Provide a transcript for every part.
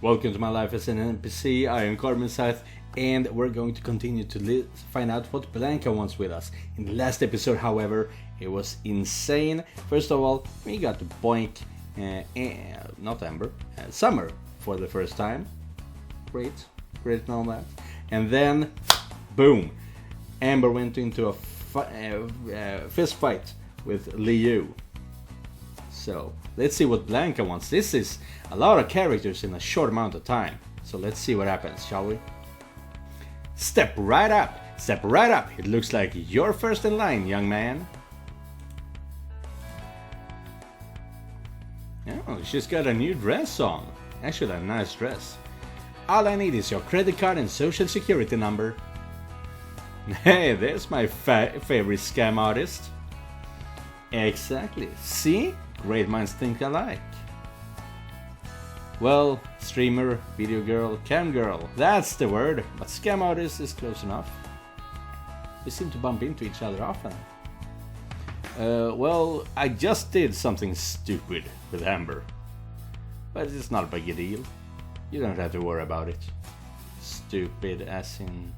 Welcome to my life as an NPC. I am Scythe, and we're going to continue to find out what Blanca wants with us. In the last episode, however, it was insane. First of all, we got to boink, not Amber, Summer for the first time. Great and all that. And then, boom, Amber went into a fist fight with Liu. So, let's see what Blanca wants. This is a lot of characters in a short amount of time. So let's see what happens, shall we? Step right up! Step right up! It looks like you're first in line, young man. Oh, she's got a new dress on. Actually, a nice dress. All I need is your credit card and social security number. Hey, there's my favorite scam artist. Exactly. See? Great minds think alike. Well, streamer, video girl, cam girl, that's the word. But scam artist is close enough. We seem to bump into each other often. Well, I just did something stupid with Amber. But it's not a big deal. You don't have to worry about it. Stupid as in...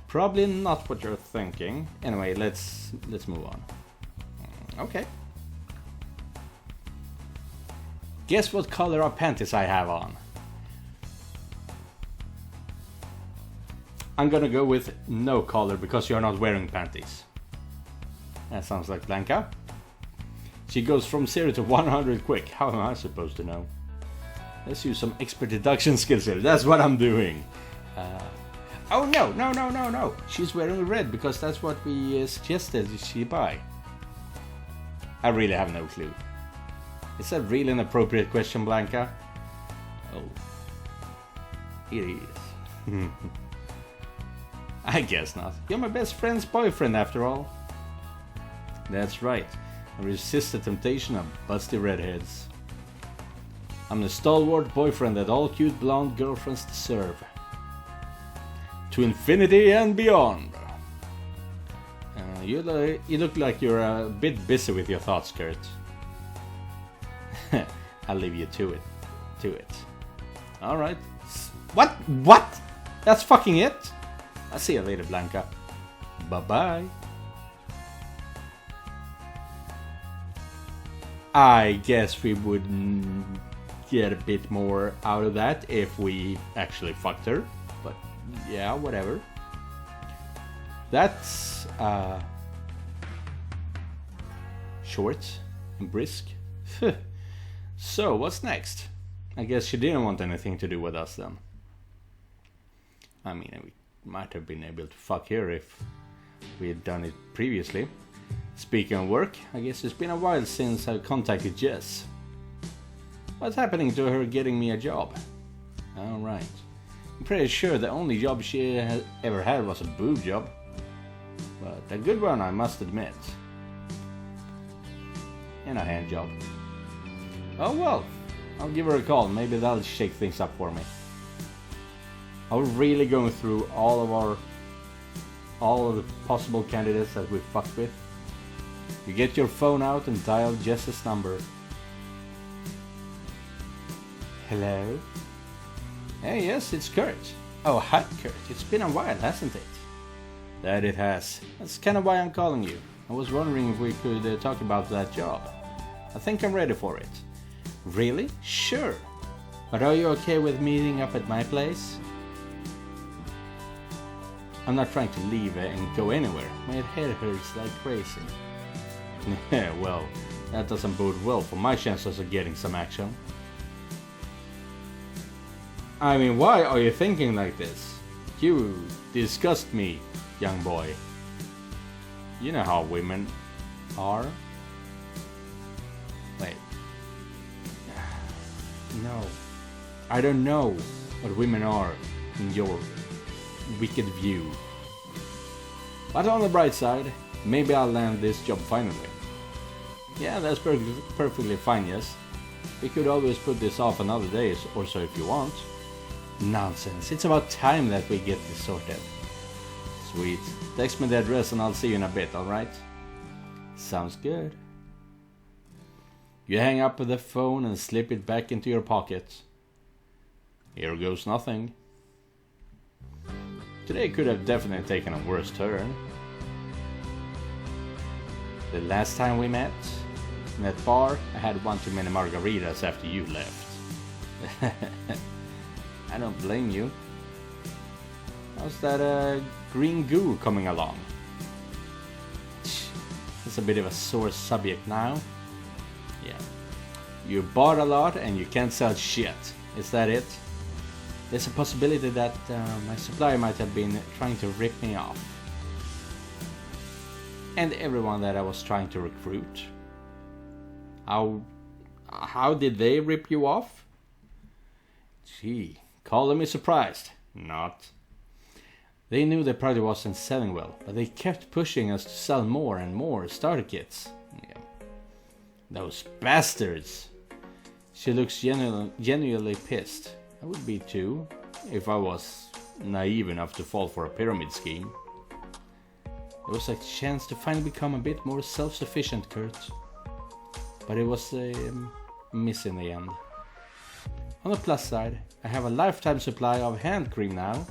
Probably not what you're thinking. Anyway, let's move on. Okay. Guess what color of panties I have on? I'm gonna go with no color because you're not wearing panties. That sounds like Blanca. She goes from 0 to 100 quick. How am I supposed to know? Let's use some expert deduction skills here. That's what I'm doing. Oh no. She's wearing red because that's what we suggested she buy. I really have no clue. Is that really an appropriate question, Blanca? Oh. It is. I guess not. You're my best friend's boyfriend after all. That's right. I resist the temptation of busty redheads. I'm the stalwart boyfriend that all cute blonde girlfriends deserve. To infinity and beyond. You look like you're a bit busy with your thoughts, Kurt. I'll leave you to it. Alright. What? That's fucking it? I'll see you later, Blanca. Bye-bye. I guess we would get a bit more out of that if we actually fucked her. But yeah, whatever. That's short and brisk. So, what's next? I guess she didn't want anything to do with us then. I mean, we might have been able to fuck her if we had done it previously. Speaking of work, I guess it's been a while since I contacted Jess. What's happening to her getting me a job? Alright. I'm pretty sure the only job she ever had was a boob job. But a good one, I must admit. And a hand job. Oh well, I'll give her a call. Maybe that'll shake things up for me. Are we really going through all of the possible candidates that we fucked with? You get your phone out and dial Jess's number. Hello? Hey, yes, it's Kurt. Oh, hi Kurt. It's been a while, hasn't it? That it has. That's kind of why I'm calling you. I was wondering if we could talk about that job. I think I'm ready for it. Really? Sure. But are you okay with meeting up at my place? I'm not trying to leave and go anywhere. My head hurts like crazy. Yeah, well, that doesn't bode well for my chances of getting some action. I mean, why are you thinking like this? You disgust me, young boy. You know how women are. Wait. No. I don't know what women are in your wicked view. But on the bright side, maybe I'll land this job finally. Yeah, that's perfectly fine, yes. We could always put this off another day or so if you want. Nonsense, it's about time that we get this sorted. Sweet. Text me the address and I'll see you in a bit, alright? Sounds good. You hang up the phone and slip it back into your pocket. Here goes nothing. Today could have definitely taken a worse turn. The last time we met, in that bar, I had one too many margaritas after you left. I don't blame you. How's that green goo coming along? It's a bit of a sore subject now. Yeah. You bought a lot and you can't sell shit. Is that it? There's a possibility that my supplier might have been trying to rip me off. And everyone that I was trying to recruit. How did they rip you off? Gee, calling me surprised. Not. They knew the product wasn't selling well, but they kept pushing us to sell more and more starter kits. Yeah. Those bastards! She looks genuinely pissed. I would be too, if I was naive enough to fall for a pyramid scheme. It was a chance to finally become a bit more self-sufficient, Kurt. But it was a miss in the end. On the plus side, I have a lifetime supply of hand cream now.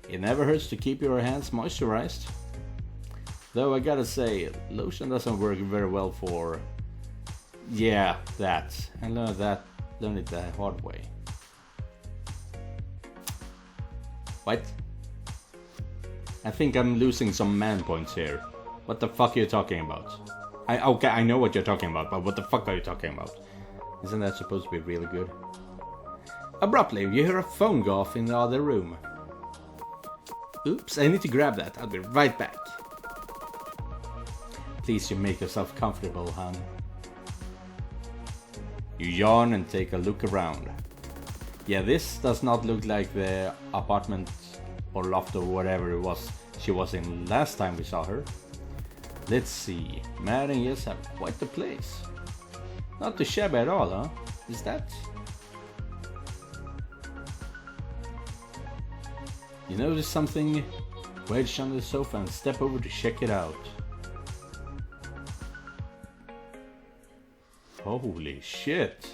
It never hurts to keep your hands moisturized. Though I gotta say, lotion doesn't work very well for... Yeah, that. I learned it the hard way. What? I think I'm losing some man points here. What the fuck are you talking about? Okay, I know what you're talking about, but what the fuck are you talking about? Isn't that supposed to be really good? Abruptly, you hear a phone go off in the other room. Oops, I need to grab that. I'll be right back. Please, you make yourself comfortable, hon. You yawn and take a look around. Yeah, this does not look like the apartment or loft or whatever it was she was in last time we saw her. Let's see. Matt and Jess have quite the place. Not too shabby at all, huh? Is that? You notice something wedged on the sofa and step over to check it out. Holy shit.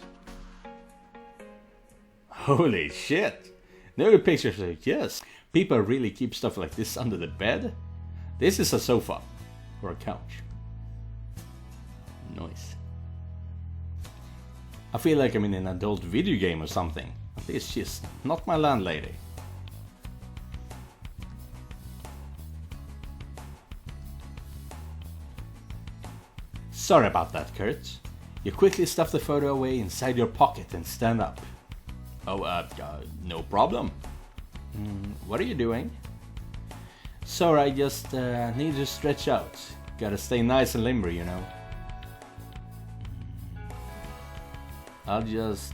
Holy shit. No pictures of Jess. People really keep stuff like this under the bed? This is a sofa. Or a couch. Nice. I feel like I'm in an adult video game or something. At least she's not my landlady. Sorry about that, Kurt. You quickly stuff the photo away inside your pocket and stand up. Oh, no problem. What are you doing? Sorry, I just need to stretch out. Gotta stay nice and limber, you know. I'll just...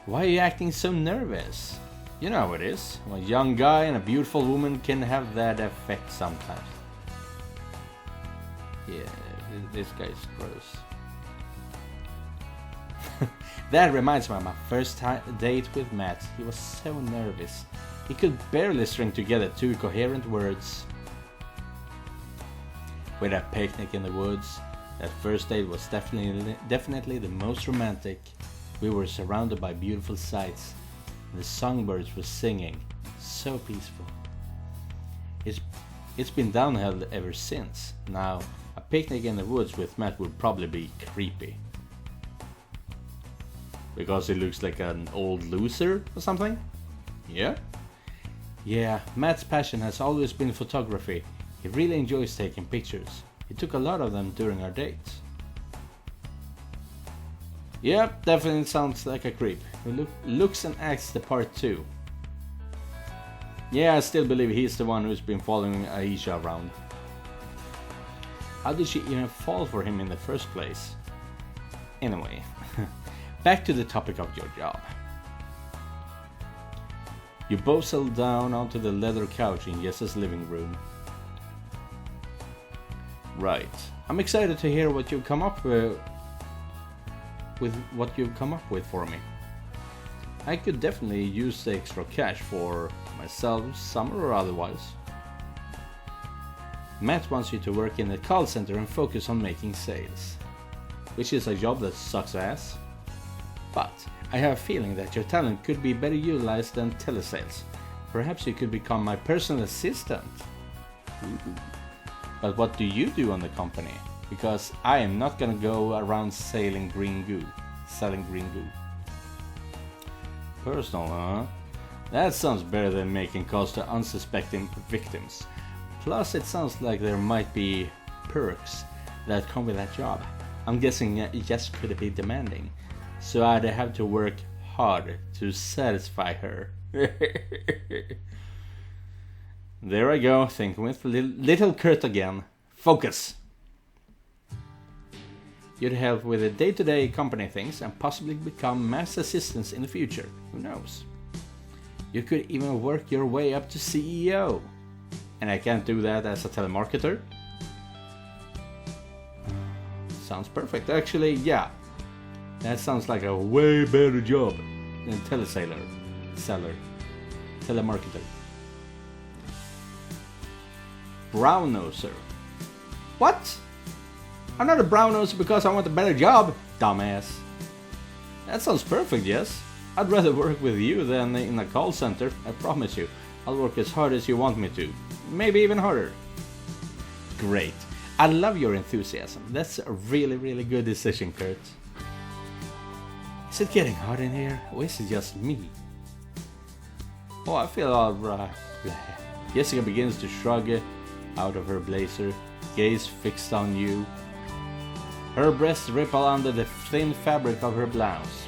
Why are you acting so nervous? You know how it is. A young guy and a beautiful woman can have that effect sometimes. Yeah, this guy's gross. That reminds me of my first date with Matt. He was so nervous. He could barely string together two coherent words. With a picnic in the woods, that first date was definitely the most romantic. We were surrounded by beautiful sights. And the songbirds were singing. So peaceful. It's been downhill ever since. Now, a picnic in the woods with Matt would probably be creepy. Because he looks like an old loser or something? Yeah? Yeah, Matt's passion has always been photography. He really enjoys taking pictures. He took a lot of them during our dates. Yep, definitely sounds like a creep. Who looks and acts the part too. Yeah, I still believe he's the one who's been following Aisha around. How did she even fall for him in the first place? Anyway, back to the topic of your job. You both settle down onto the leather couch in Jess's living room. Right. I'm excited to hear what you've come up with what you've come up with for me. I could definitely use the extra cash for myself, summer or otherwise. Matt wants you to work in the call center and focus on making sales, which is a job that sucks ass. But I have a feeling that your talent could be better utilized than telesales. Perhaps you could become my personal assistant. Ooh. But what do you do on the company? Because I am not gonna go around selling green goo. Personal, huh? That sounds better than making calls to unsuspecting victims. Plus, it sounds like there might be perks that come with that job. I'm guessing Jess could be demanding, so I'd have to work hard to satisfy her. There I go, thinking with little Kurt again. Focus! You'd help with the day-to-day company things and possibly become mass assistants in the future. Who knows? You could even work your way up to CEO. And I can't do that as a telemarketer? Sounds perfect. Actually, yeah. That sounds like a way better job than telemarketer. Brown noser. What? I'm not a brown noser because I want a better job, dumbass. That sounds perfect, yes. I'd rather work with you than in a call center, I promise you. I'll work as hard as you want me to. Maybe even harder. Great. I love your enthusiasm. That's a really, really good decision, Kurt. Is it getting hot in here, or is it just me? Oh, I feel alright. Jessica begins to shrug out of her blazer, gaze fixed on you. Her breasts ripple under the thin fabric of her blouse.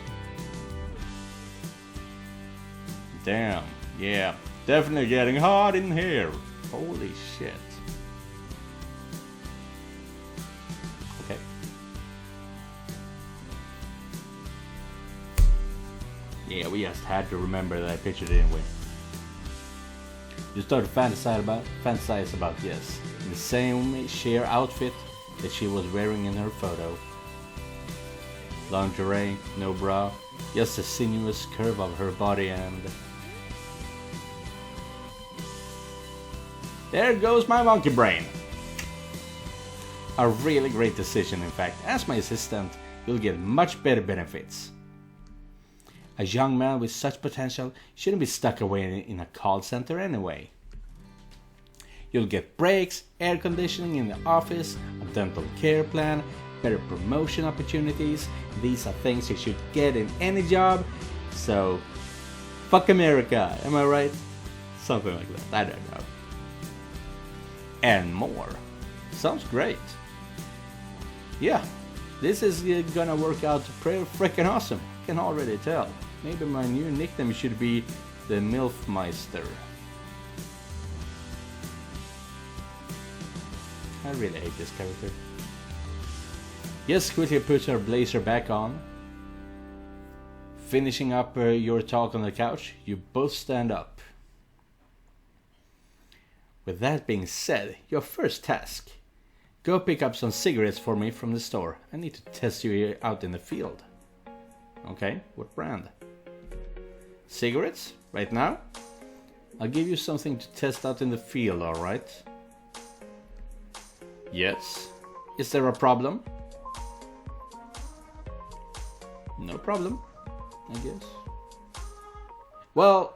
Damn, yeah, definitely getting hot in here. Holy shit. Okay. Yeah, we just had to remember that picture, didn't we? You start to fantasize about Jess in the same sheer outfit that she was wearing in her photo. Lingerie, no bra, just a sinuous curve of her body, and there goes my monkey brain. A really great decision, in fact. As my assistant, you'll get much better benefits. A young man with such potential shouldn't be stuck away in a call center anyway. You'll get breaks, air conditioning in the office, a dental care plan, better promotion opportunities. These are things you should get in any job. So, fuck America, am I right? Something like that, I don't know. And more. Sounds great. Yeah, this is gonna work out pretty freaking awesome. I can already tell. Maybe my new nickname should be the Milfmeister. I really hate this character. Jess quickly puts her blazer back on. Finishing up your talk on the couch, you both stand up. With that being said, your first task. Go pick up some cigarettes for me from the store. I need to test you out in the field. Okay, what brand? Cigarettes? Right now? I'll give you something to test out in the field, alright? Yes. Is there a problem? No problem, I guess. Well,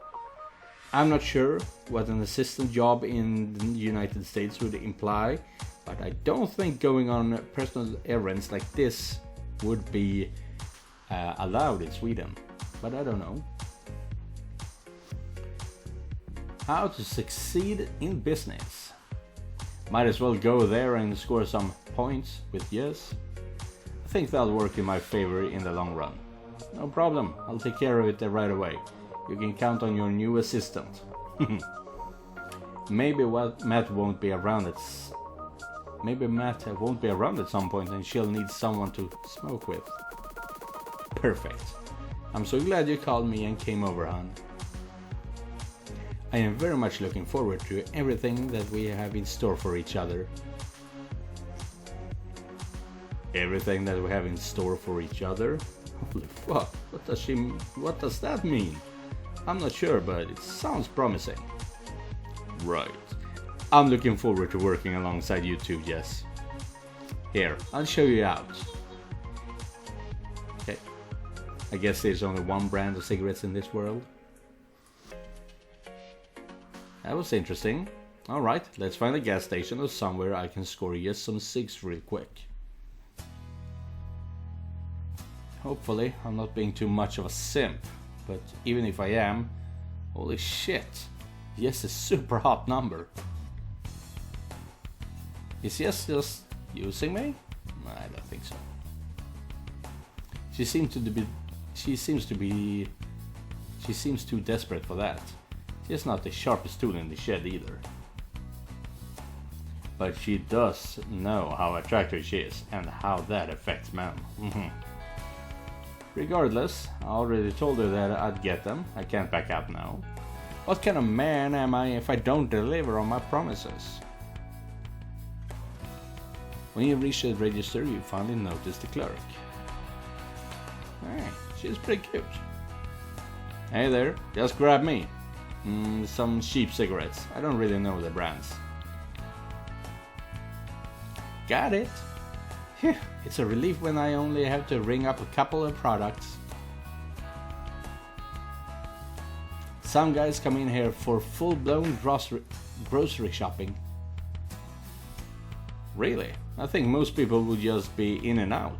I'm not sure what an assistant job in the United States would imply, but I don't think going on personal errands like this would be allowed in Sweden. But I don't know. How to succeed in business. Might as well go there and score some points with Jess. I think that'll work in my favor in the long run. No problem, I'll take care of it right away. You can count on your new assistant. Maybe Matt won't be around at some point and she'll need someone to smoke with. Perfect. I'm so glad you called me and came over, hon. I am very much looking forward to everything that we have in store for each other. Everything that we have in store for each other? Holy fuck, what does that mean? I'm not sure, but it sounds promising. Right. I'm looking forward to working alongside you too, Jess. Here, I'll show you out. Okay. I guess there's only one brand of cigarettes in this world. That was interesting. Alright, let's find a gas station or somewhere I can score just some cigs real quick. Hopefully, I'm not being too much of a simp, but even if I am, holy shit, Jess is a super hot number. Is Jess just using me? I don't think so. She seems too desperate for that. She's not the sharpest tool in the shed either. But she does know how attractive she is and how that affects men. Regardless, I already told her that I'd get them. I can't back out now. What kind of man am I if I don't deliver on my promises? When you reach the register, you finally notice the clerk. Hey, she's pretty cute. Hey there, just grab me. Some cheap cigarettes. I don't really know the brands. Got it. Phew, it's a relief when I only have to ring up a couple of products. Some guys come in here for full-blown grocery shopping. Really? I think most people would just be in and out.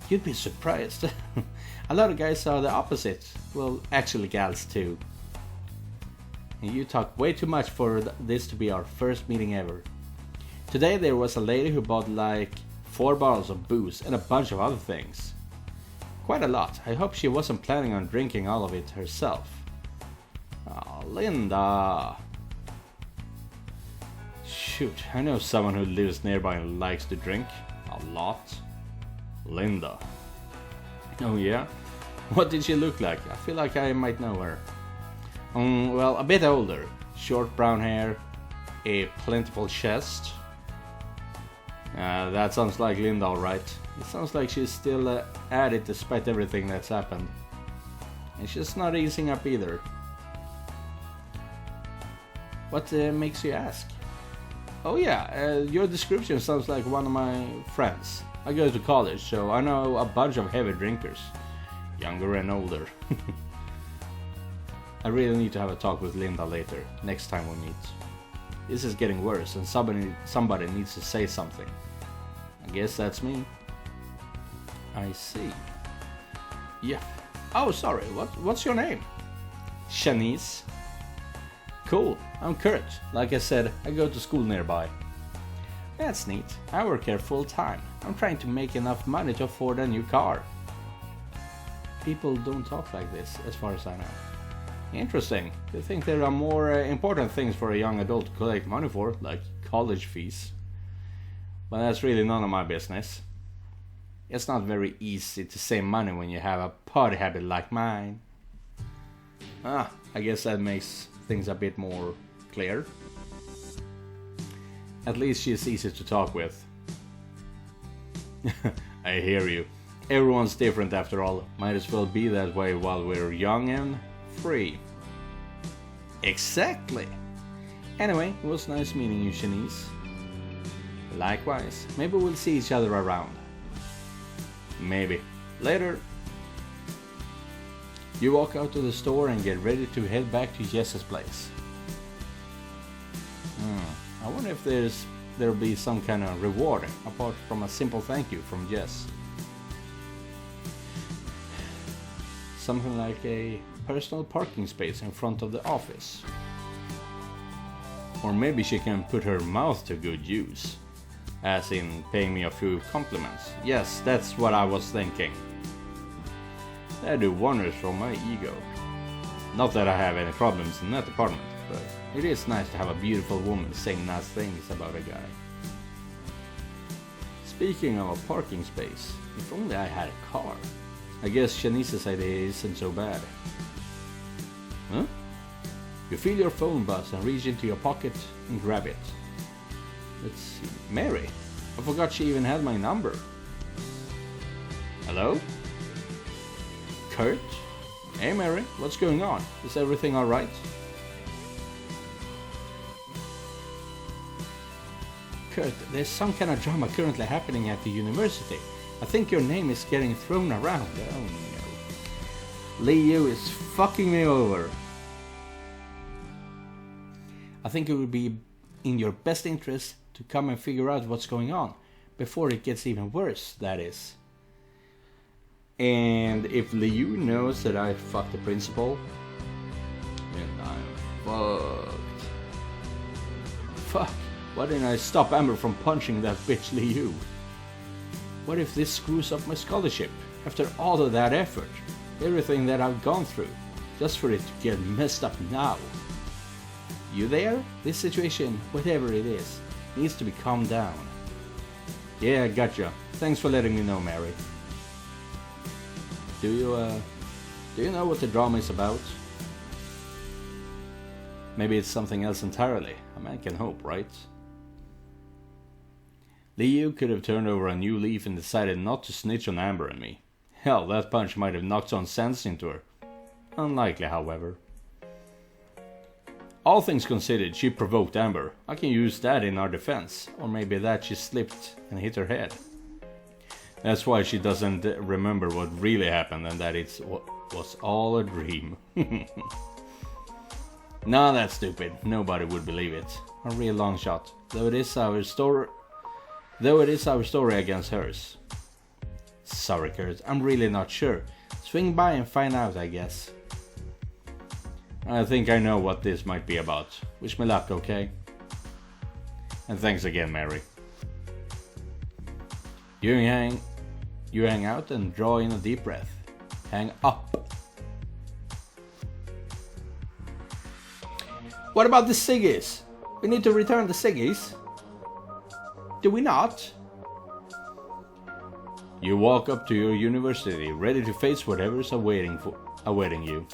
You'd be surprised. A lot of guys are the opposite. Well, actually gals too. And you talk way too much for this to be our first meeting ever. Today there was a lady who bought like 4 bottles of booze and a bunch of other things. Quite a lot. I hope she wasn't planning on drinking all of it herself. Oh, Linda. Shoot, I know someone who lives nearby and likes to drink. A lot. Linda. Oh yeah? What did she look like? I feel like I might know her. Well, a bit older. Short brown hair. A plentiful chest. That sounds like Linda, alright. It sounds like she's still at it despite everything that's happened. And she's not easing up either. What makes you ask? Oh yeah, your description sounds like one of my friends. I go to college, so I know a bunch of heavy drinkers. Younger and older. I really need to have a talk with Linda later, next time we meet. This is getting worse and somebody needs to say something. I guess that's me. I see. Yeah. Oh, sorry, what's your name? Shanice. Cool, I'm Kurt. Like I said, I go to school nearby. That's neat. I work here full time. I'm trying to make enough money to afford a new car. People don't talk like this, as far as I know. Interesting. You think there are more important things for a young adult to collect money for, like college fees. But that's really none of my business. It's not very easy to save money when you have a party habit like mine. I guess that makes things a bit more clear. At least she's easy to talk with. I hear you. Everyone's different after all. Might as well be that way while we're young and free. Exactly. Anyway, it was nice meeting you, Shanice. Likewise. Maybe we'll see each other around. Maybe. Later. You walk out to the store and get ready to head back to Jess's place. I wonder if there'll be some kind of reward apart from a simple thank you from Jess. Something like a personal parking space in front of the office. Or maybe she can put her mouth to good use. As in paying me a few compliments. Yes, that's what I was thinking. That'd do wonders for my ego. Not that I have any problems in that department, but it is nice to have a beautiful woman saying nice things about a guy. Speaking of a parking space, if only I had a car. I guess Shanice's idea isn't so bad. Huh? You feel your phone buzz and reach into your pocket and grab it. Let's see. Mary. I forgot she even had my number. Hello? Kurt? Hey Mary, what's going on? Is everything alright? Kurt, there's some kind of drama currently happening at the university. I think your name is getting thrown around. Oh no. Liu is fucking me over. I think it would be in your best interest to come and figure out what's going on. Before it gets even worse, that is. And if Liu knows that I fucked the principal, then I'm fucked. Fuck, why didn't I stop Amber from punching that bitch Liu? What if this screws up my scholarship? After all of that effort, everything that I've gone through, just for it to get messed up now. You there? This situation, whatever it is, needs to be calmed down. Yeah, gotcha. Thanks for letting me know, Mary. Do you know what the drama is about? Maybe it's something else entirely. A man can hope, right? Liu could have turned over a new leaf and decided not to snitch on Amber and me. Hell, that punch might have knocked some sense into her. Unlikely, however. All things considered, she provoked Amber. I can use that in our defense. Or maybe that she slipped and hit her head. That's why she doesn't remember what really happened and that it was all a dream. Nah, that's stupid. Nobody would believe it. A real long shot. Though it is our story against hers. Sorry, Kurt. I'm really not sure. Swing by and find out, I guess. I think I know what this might be about. Wish me luck, okay? And thanks again, Mary. You hang out and draw in a deep breath. Hang up. What about the ciggies? We need to return the ciggies. Do we not? You walk up to your university, ready to face whatever's awaiting you.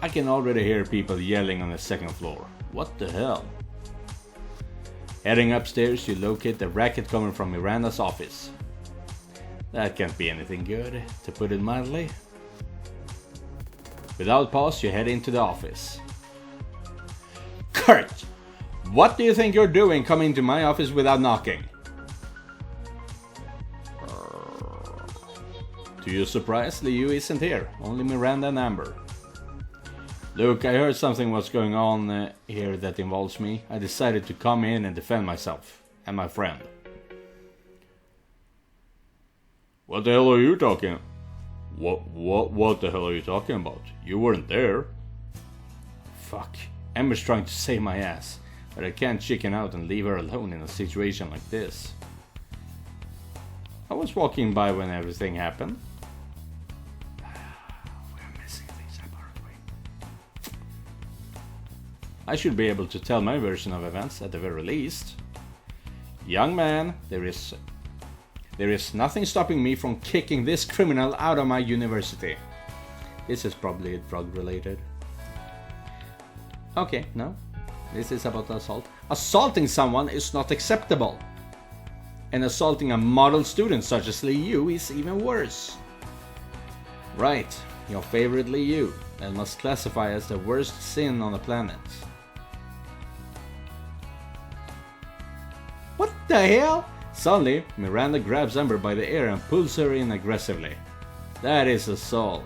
I can already hear people yelling on the second floor. What the hell? Heading upstairs, you locate the racket coming from Miranda's office. That can't be anything good, to put it mildly. Without pause, you head into the office. Kurt! What do you think you're doing coming to my office without knocking? To your surprise, Liu isn't here. Only Miranda and Amber. Look, I heard something was going on here that involves me. I decided to come in and defend myself. And my friend. What the hell are you talking? What the hell are you talking about? You weren't there. Fuck. Amber's trying to save my ass. But I can't chicken out and leave her alone in a situation like this. I was walking by when everything happened. We're messing things up, aren't we? I should be able to tell my version of events at the very least. Young man, there is nothing stopping me from kicking this criminal out of my university. This is probably drug related. Okay, no. This is about assault. Assaulting someone is not acceptable. And assaulting a model student such as Liu is even worse. Right, your favorite Liu, that must classify as the worst sin on the planet. What the hell? Suddenly, Miranda grabs Amber by the ear and pulls her in aggressively. That is assault.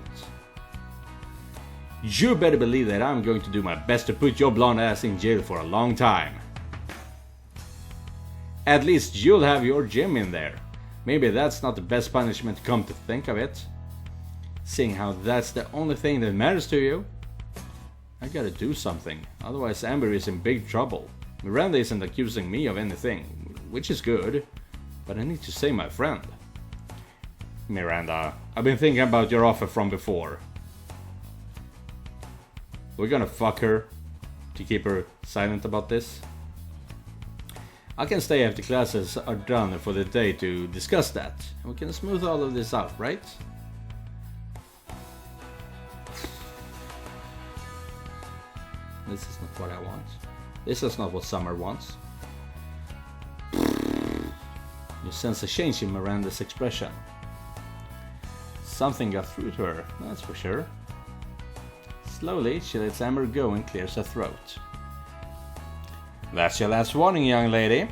You better believe that I'm going to do my best to put your blonde ass in jail for a long time. At least you'll have your gym in there. Maybe that's not the best punishment to come to think of it. Seeing how that's the only thing that matters to you. I gotta do something, otherwise Amber is in big trouble. Miranda isn't accusing me of anything, which is good, but I need to save my friend. Miranda, I've been thinking about your offer from before. We're gonna fuck her to keep her silent about this. I can stay after classes are done for the day to discuss that. And we can smooth all of this out, right? This is not what I want. This is not what Summer wants. You sense a change in Miranda's expression. Something got through to her, that's for sure. Slowly, she lets Amber go and clears her throat. That's your last warning, young lady.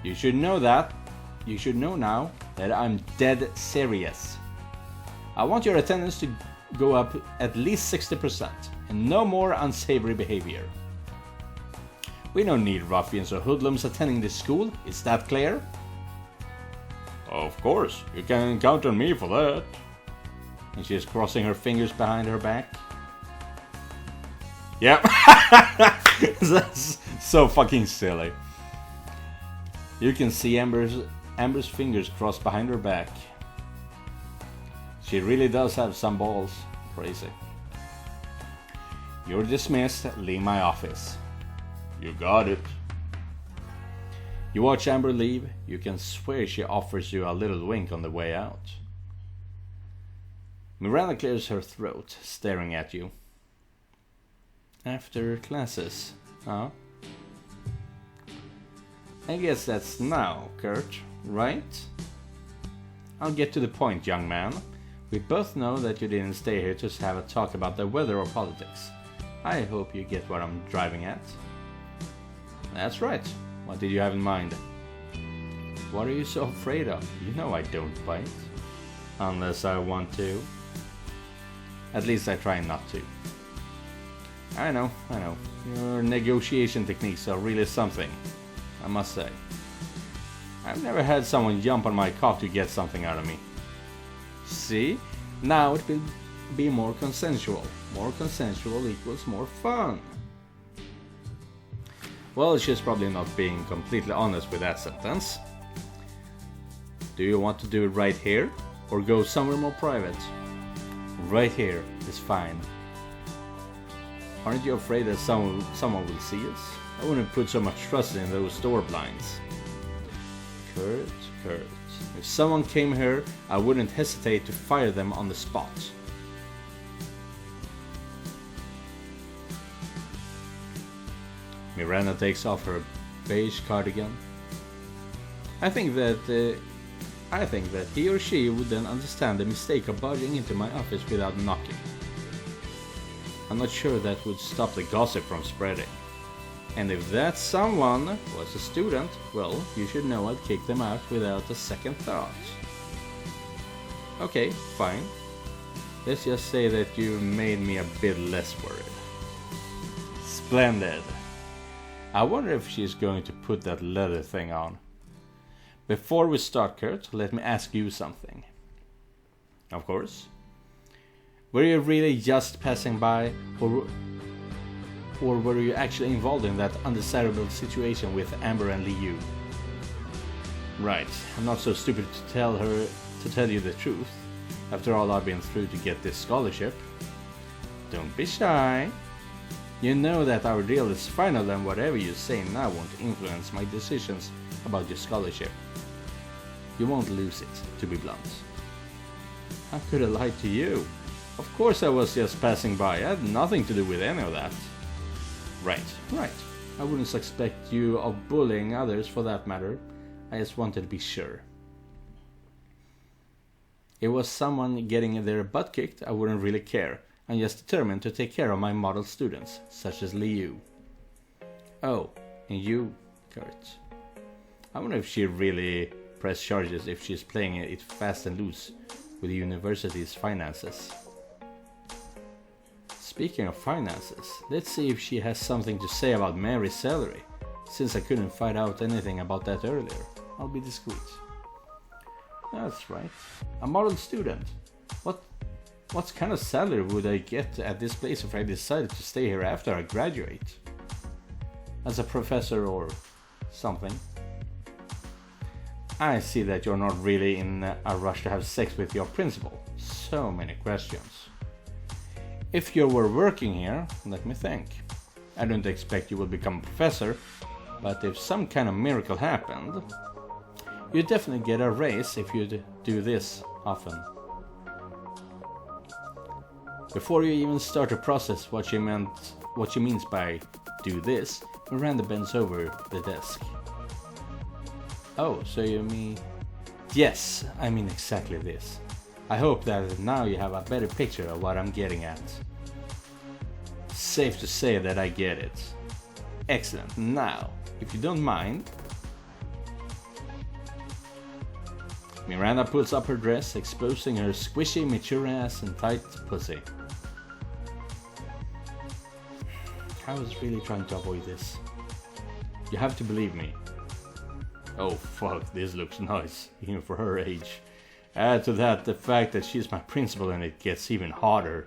You should know now that I'm dead serious. I want your attendance to go up at least 60% and no more unsavory behavior. We don't need ruffians or hoodlums attending this school, is that clear? Of course, you can count on me for that. And she is crossing her fingers behind her back. Yep. That's so fucking silly. You can see Amber's fingers crossed behind her back. She really does have some balls. Crazy. You're dismissed. Leave my office. You got it. You watch Amber leave. You can swear she offers you a little wink on the way out. Miranda clears her throat, staring at you. After classes, huh? I guess that's now, Kurt, right? I'll get to the point, young man. We both know that you didn't stay here to have a talk about the weather or politics. I hope you get what I'm driving at. That's right. What did you have in mind? What are you so afraid of? You know I don't bite. Unless I want to. At least I try not to. I know. Your negotiation techniques are really something, I must say. I've never had someone jump on my cock to get something out of me. See? Now it will be more consensual. More consensual equals more fun. Well, she's probably not being completely honest with that sentence. Do you want to do it right here? Or go somewhere more private? Right here is fine. Aren't you afraid that someone will see us? I wouldn't put so much trust in those door blinds. Kurt. If someone came here, I wouldn't hesitate to fire them on the spot. Miranda takes off her beige cardigan. I think that he or she would then understand the mistake of barging into my office without knocking. I'm not sure that would stop the gossip from spreading. And if that someone was a student, well, you should know I'd kick them out without a second thought. Okay, fine. Let's just say that you made me a bit less worried. Splendid. I wonder if she's going to put that leather thing on. Before we start, Kurt, let me ask you something. Of course. Were you really just passing by, or were you actually involved in that undesirable situation with Amber and Liu? Right, I'm not so stupid to tell you the truth. After all I've been through to get this scholarship. Don't be shy. You know that our deal is final and whatever you say now won't influence my decisions about your scholarship. You won't lose it, to be blunt. How could I lie to you? Of course I was just passing by, I had nothing to do with any of that. Right. I wouldn't suspect you of bullying others for that matter. I just wanted to be sure. If it was someone getting their butt kicked, I wouldn't really care. I'm just determined to take care of my model students, such as Liu. Oh, and you, Kurt. I wonder if she really press charges if she's playing it fast and loose with the university's finances. Speaking of finances, let's see if she has something to say about Mary's salary. Since I couldn't find out anything about that earlier, I'll be discreet. That's right. A model student. What kind of salary would I get at this place if I decided to stay here after I graduate? As a professor or something? I see that you're not really in a rush to have sex with your principal. So many questions. If you were working here, let me think. I don't expect you will become a professor, but if some kind of miracle happened, you'd definitely get a raise if you do this often. Before you even start to process what she means by do this, Miranda bends over the desk. Oh, so you mean... Yes, I mean exactly this. I hope that now you have a better picture of what I'm getting at. Safe to say that I get it. Excellent. Now, if you don't mind... Miranda pulls up her dress, exposing her squishy, mature ass and tight pussy. I was really trying to avoid this. You have to believe me. Oh fuck, this looks nice, even for her age. Add to that the fact that she's my principal and it gets even harder.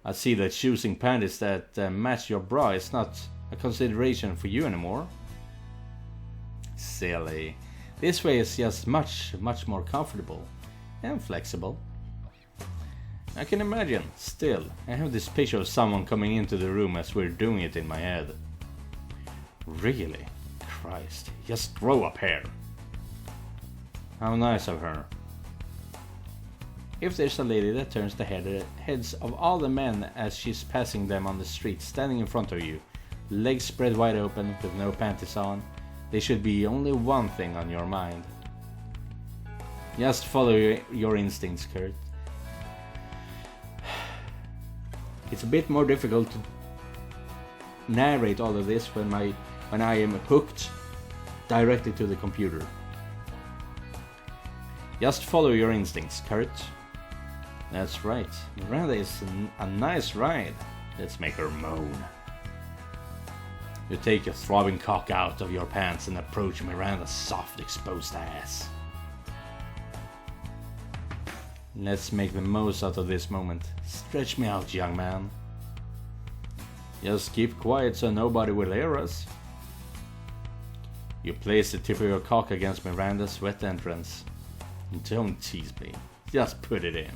I see that choosing panties that match your bra is not a consideration for you anymore. Silly. This way is just much more comfortable and flexible. I can imagine, still, I have this picture of someone coming into the room as we're doing it in my head. Really? Christ, just grow up here. How nice of her. If there's a lady that turns the heads of all the men as she's passing them on the street, standing in front of you, legs spread wide open with no panties on, there should be only one thing on your mind. Just follow your instincts, Kurt. It's a bit more difficult to narrate all of this when I am hooked directly to the computer. Just follow your instincts, Kurt. That's right. Miranda is a nice ride. Let's make her moan. You take your throbbing cock out of your pants and approach Miranda's soft, exposed ass. Let's make the most out of this moment. Stretch me out, young man. Just keep quiet so nobody will hear us. You place the tip of your cock against Miranda's wet entrance. Don't tease me. Just put it in.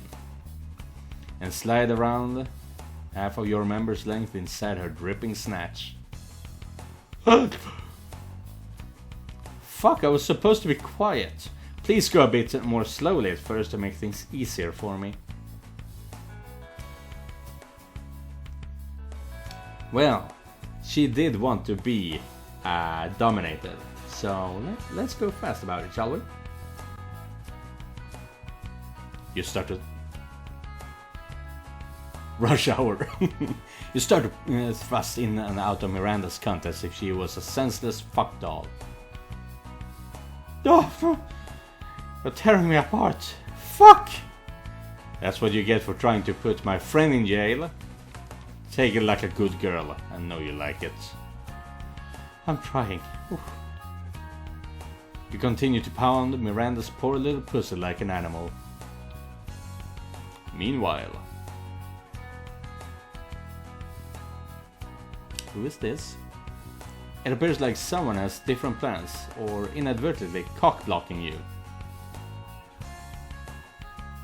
And slide around half of your member's length inside her dripping snatch. Fuck, I was supposed to be quiet. Please go a bit more slowly at first to make things easier for me. Well, she did want to be dominated, so let's go fast about it, shall we? You start to... Rush hour. You start to thrust in and out of Miranda's cunt as if she was a senseless fuck doll. Oh, you're tearing me apart. Fuck! That's what you get for trying to put my friend in jail. Take it like a good girl. I know you like it. I'm trying. Oof. You continue to pound Miranda's poor little pussy like an animal. Meanwhile... Who is this? It appears like someone has different plans, or inadvertently cock-blocking you.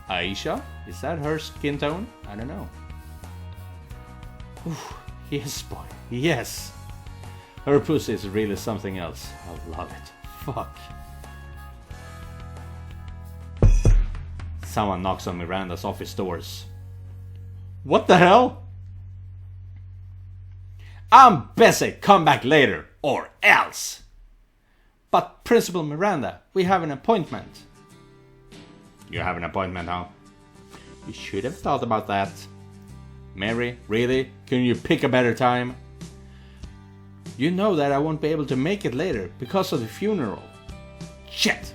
Aisha? Is that her skin tone? I don't know. Oof, yes, boy. Yes! Her pussy is really something else. I love it. Fuck. Someone knocks on Miranda's office doors. What the hell? I'm busy, come back later, or else! But Principal Miranda, we have an appointment. You have an appointment, huh? You should have thought about that. Mary, really? Can you pick a better time? You know that I won't be able to make it later, because of the funeral. Shit!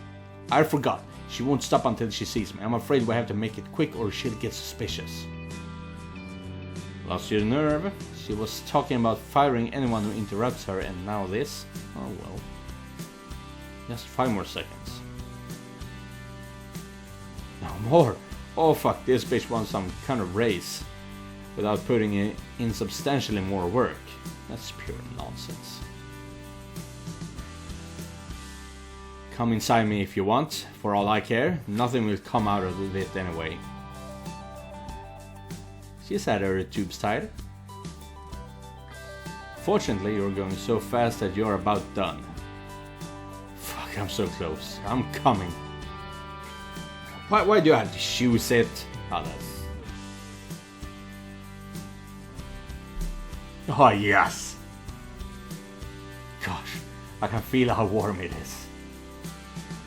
I forgot. She won't stop until she sees me. I'm afraid we have to make it quick or she'll get suspicious. Lost your nerve? She was talking about firing anyone who interrupts her, and now this? Oh well. Just 5 more seconds. No more! Oh fuck, this bitch wants some kind of raise without putting in substantially more work. That's pure nonsense. Come inside me if you want, for all I care. Nothing will come out of it anyway. She's had her tubes tied. Fortunately, you're going so fast that you're about done. Fuck, I'm so close. I'm coming. Why do you have to choose it? Oh, that's... Oh, yes! Gosh, I can feel how warm it is.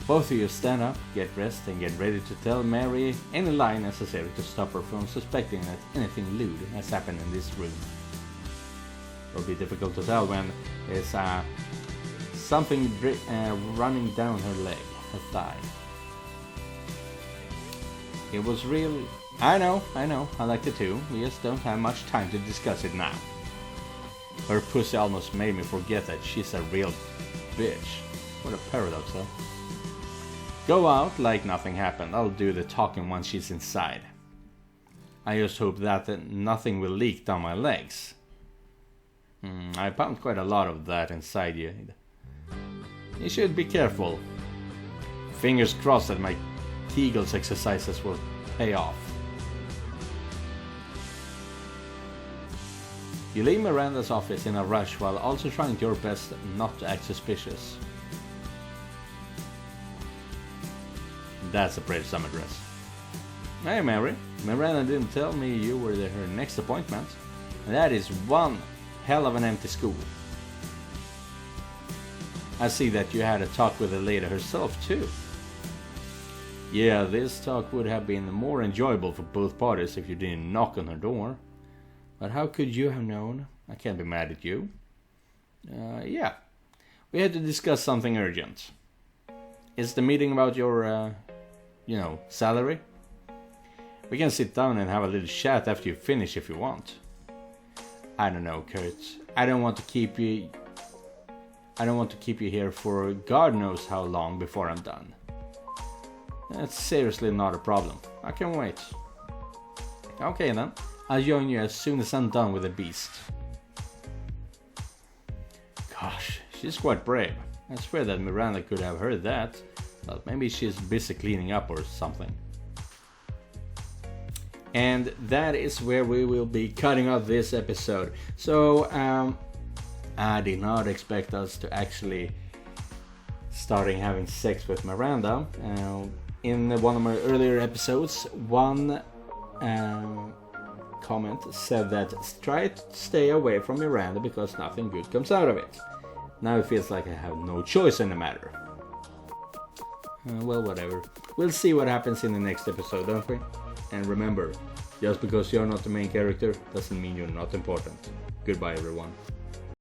Both of you stand up, get dressed, and get ready to tell Mary any lie necessary to stop her from suspecting that anything lewd has happened in this room. It'll be difficult to tell when there's something running down her leg, her thigh. It was real. I know, I liked it too. We just don't have much time to discuss it now. Her pussy almost made me forget that she's a real bitch. What a paradox, huh? Go out like nothing happened. I'll do the talking once she's inside. I just hope that nothing will leak down my legs. I pumped quite a lot of that inside you. You should be careful. Fingers crossed that my Kegels exercises will pay off. You leave Miranda's office in a rush while also trying your best not to act suspicious. That's a pretty summer dress. Hey Mary, Miranda didn't tell me you were her next appointment. That is one hell of an empty school. I see that you had a talk with the lady herself too. Yeah, this talk would have been more enjoyable for both parties if you didn't knock on her door. But how could you have known? I can't be mad at you. Yeah. We had to discuss something urgent. Is the meeting about your, salary? We can sit down and have a little chat after you finish if you want. I don't know, Kurt. I don't want to keep you here for God knows how long before I'm done. That's seriously not a problem. I can wait. Okay then. I'll join you as soon as I'm done with the beast. Gosh, she's quite brave. I swear that Miranda could have heard that, but maybe she's busy cleaning up or something. And that is where we will be cutting off this episode. So, I did not expect us to actually starting having sex with Miranda. In one of my earlier episodes, one comment said that try to stay away from Miranda because nothing good comes out of it. Now it feels like I have no choice in the matter. Well, whatever. We'll see what happens in the next episode, don't we? And remember, just because you're not the main character doesn't mean you're not important. Goodbye, everyone.